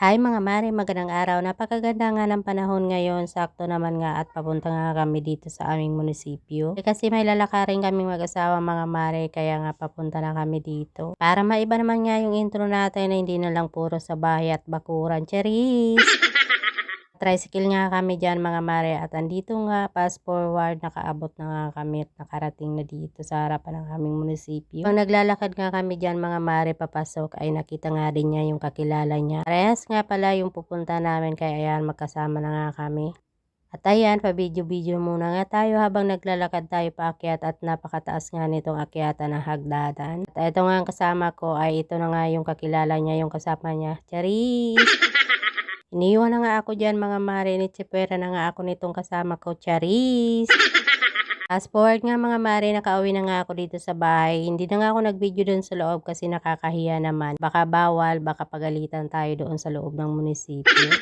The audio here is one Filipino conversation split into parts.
Hi mga mare, magandang araw. Napakaganda nga ng panahon ngayon. Sakto naman nga at papunta nga kami dito sa aming munisipyo. Kasi may lalakarin kaming mag-asawa mga mare, kaya nga papunta na kami dito. Para maiba naman nga yung intro natin na hindi na lang puro sa bahay at bakuran. Cheris! Tricycle nga kami dyan mga mare at andito nga fast forward nakaabot na nga kami at nakarating na dito sa harapan ng aming munisipyo. Pag naglalakad nga kami dyan mga mare papasok ay nakita nga din niya yung kakilala niya. Parehas nga pala yung pupunta namin kaya ayan magkasama na nga kami. At ayan, pa-video-video muna nga tayo habang naglalakad tayo paakyat at napakataas nga nitong akyatan ng hagdanan. At ito nga ang kasama ko ay ito na nga yung kakilala niya, yung kasama niya. Charis! Iniwan na nga ako dyan mga mare, nitsipwera na nga ako nitong kasama ko, Charis. Fast forward nga mga mare, nakauwi na nga ako dito sa bahay. Hindi na nga ako nag-video doon sa loob kasi nakakahiya naman. Baka bawal, baka pagalitan tayo doon sa loob ng munisipyo.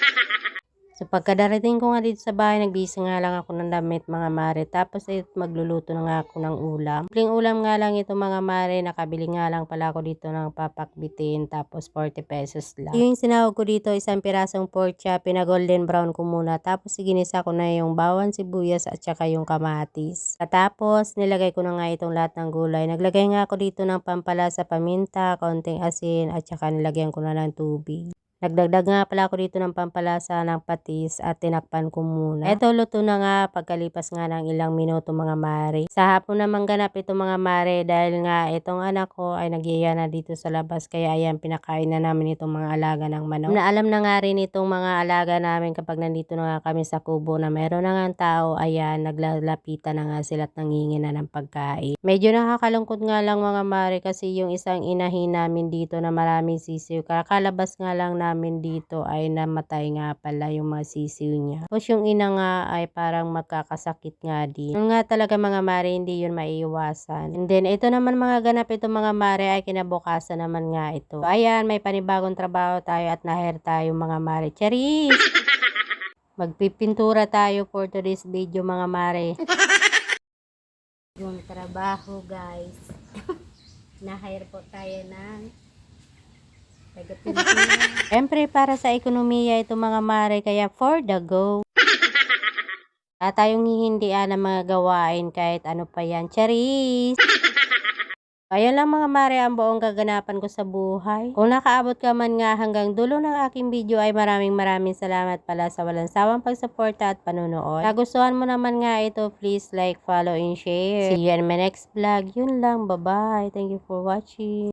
So pagkadarating ko nga dito sa bahay, nagbihis nga lang ako ng damit mga mare. Tapos magluluto na nga ako ng ulam. Simpleng ulam nga lang ito mga mare. Nakabili nga lang pala ako dito ng papakbitin. Tapos 40 pesos lang. Yung sinahog ko dito, isang pirasong pork chop. Pinagolden brown ko muna. Tapos ginisa ko na yung bawang sibuyas at saka yung kamatis. Tapos nilagay ko na nga itong lahat ng gulay. Naglagay nga ako dito ng pampalasa, paminta, konting asin at saka nilagyan ko na ng tubig. Nagdagdag nga pala ako dito ng pampalasa ng patis at tinakpan ko muna. Eto luto na nga pagkalipas nga ng ilang minuto mga mare. Sa hapon naman ganap ito mga mare dahil nga itong anak ko ay nagyaya na dito sa labas kaya ayan pinakain na namin itong mga alaga ng manok. Alam na nga rin itong mga alaga namin kapag nandito na nga kami sa kubo na meron na nga tao, ayan naglalapitan na nga sila at nangingi na ng pagkain. Medyo nakakalungkot nga lang mga mare kasi yung isang inahin namin dito na maraming sisiw. Kakalabas nga lang namin dito ay namatay nga pala yung mga sisiw niya. Tapos yung ina nga ay parang magkakasakit nga din. Yun nga talaga mga mare, hindi yun maiiwasan. And then ito naman mga ganap ito mga mare ay kinabukasan naman nga ito. So, ayan, may panibagong trabaho tayo at na-hire tayo mga mare. Charis! Magpipintura tayo for today's video mga mare. Yung trabaho guys. Na-hire po tayo ng siyempre para sa ekonomiya ito mga mare kaya for the go. At tayong hihindian ng mga gawain kahit ano pa yan. Charis! Ayun lang mga mare ang buong kaganapan ko sa buhay. Kung nakaabot ka man nga hanggang dulo ng aking video ay maraming salamat pala sa walang sawang pagsuporta at panunood. Nagustuhan mo naman nga ito, please like, follow, and share. See you in my next vlog. Yun lang. Bye-bye. Thank you for watching.